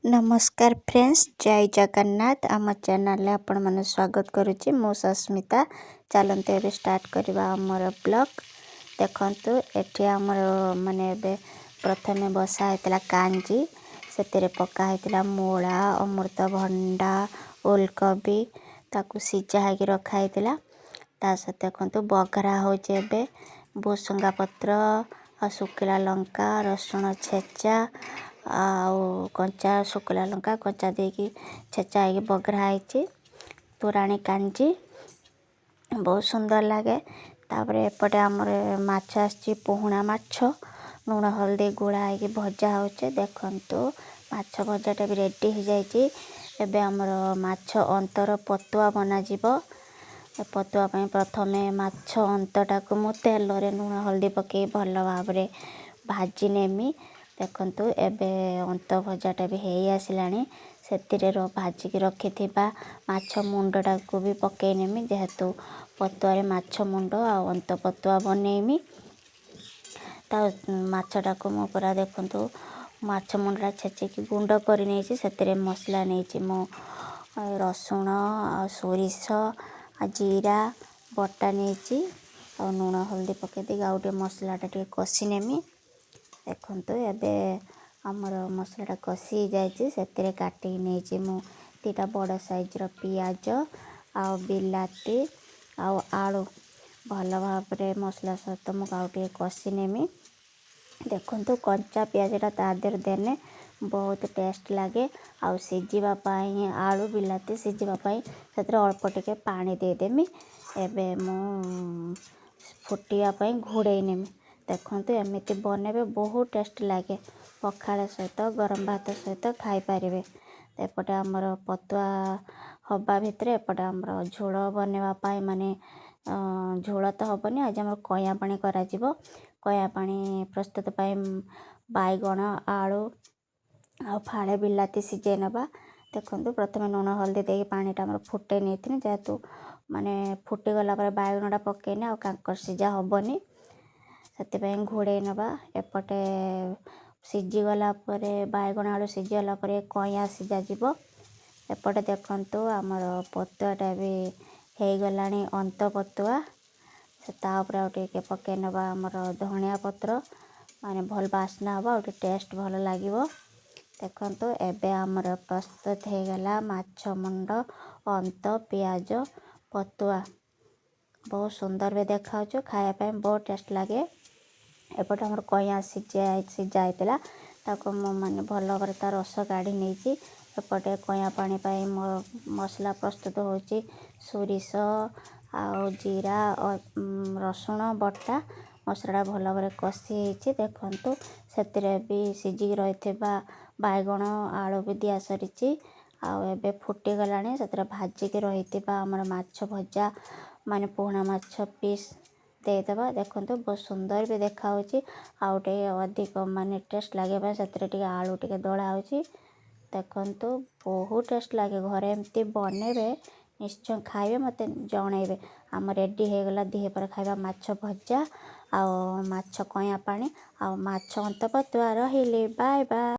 नमस्कार फ्रेंड्स, जय जगन्नाथ। आम चैनल आपण मन स्वागत करुच्ची। मो सस्मिता। चलते एवं स्टार्ट करवा आमर ब्लॉग। देखंतु एठी आमर माने बे प्रथमे बसा हेतला कांजी से पका हेतला मूला अमृतभंडा ओलकोबी ताकू सिजा है रखा हेतला। ता सहित देखंतु बघरा होचे एबे भुसुंगा पत्र आ सुखिला लंका रसुण छेचा आउ कंचा सुखिला लंका कंचा देकी छेचा है बघरा है तोराणी कांजी बहुत सुंदर लगे। तापर एपटे आमर माछ आछि पोहुणा माछ लुण हल्दी गोड़ा है भजा होचे। देखंतु माछ भजाटा भी रेडी हो जाइए। एबे आमर माछ अंतर पतुआ बना जिवो। पतुआ पई प्रथमे माछ अंतटा को मु तेल रे लुण हल्दी पके भल भाव रे भाजी नेमी। देखंतु एबे अंत भजाटा भी हेई आसिलानी। सेतिरे भाजिकी रखिथिबा माछ मुंडटा को भी पके नेमी जेहेतु पतुआ रे माछ मुंड आ अंत पतुआ बनेमी। ता माछटा को मु पूरा देखंतु माछ मुंडा छेचिकी गुंड करि नेछि। सेतिरे मसला नेछि मु रसुण आ सोरिष आ जीरा बटा नेछि और लुण हल्दी पके दी गाउटे मसलाटा टे कषि नेमी। देखंतु एबे आमर मसलाटा कषि जाइए। सेतिरे काटी नेछि मु तीटा बड़ साइज रो पियाज आ बिलाती आ आलू भल भाव रे मसला सहित मु गाउटे कषि नेमी। देखंतु कंचा पियाजटा ता देर देने बहुत टेस्ट लगे। आ सिझिबा पई आलू बिलाती सिझिबा पई सेतिरे अल्प टिके पानी दे देमी। एबे मु फुटिया पई घोड़े नेमी। देखंतु एमिति बनेबे बहुत टेस्ट लगे। पखाल सहित गरम भात सहित खाई पारिबे। एपटे आमर पतुआ हवा भितरे एपटे आमर झोल बनेवा पाई माने झोल तो हबनी। आज आमर कया पानी करा जिवो। कया पानी प्रस्तुत पाई बाईगण आलू आ फाळे बिलाती सिझे नबा। देखंतु प्रथमे लुण हल्दी देके पानीटा आमर फुटे नेथिनि जेहेतु माने फुटी गला पर बाईगणटा पकेने आ कांकर सिझा हबनी। सेतिपई घोड़े नबा। एपटे सिझी गला परे बाईगण आलू सिझी गला परे कया सिझा जिवो। एपटे देखंतु आमर पतुआटा भी हेई गलानी अंत पतुआ। से ता ऊपर आउ टिके पके नबा आमर धनिया पत्र माने भल बास्ना हबा और टेस्ट भल लागिवो। देखंतु एबे आमर प्रस्तुत हे गला माछ मुंड अंत पियाज पतुआ बहुत सुंदर भी देखा खाया पे बहुत टेस्ट लगे। एपटे आमर कया सिझा हेतला ताको माने भल भाव तार रस काढ़ी नेछि। एपटे कया पानी पाई मसला प्रस्तुत होछि सोरिष आ जीरा रसुण बटा मसलाटा भल भाव कषि हेछि। देखंतु सेतिरे भी सिझी रहिथिबा बाईगण आलू भी दिया सरिछि आ एबे फुटी गलानी। सेतिरे भाजिकी रहिथिबा हमर माछ भजा माने पोहणा माछ पीस दे देबा। देखंतु बहुत सुंदर भी देखा होछि। आउटे अधिक माने टेस्ट लागे सेतिरे टिके आलू टिके दळा होछि। देखंतु बहुत टेस्ट लागे। घरे एमती बनेबे निश्चय खाइबे मते जणेबे। आम रेडी हे गला दिहे पर खाइबा माछ भजा आ माछ कया पानी आ माछ अंत पतुआ रहिले। Bye bye.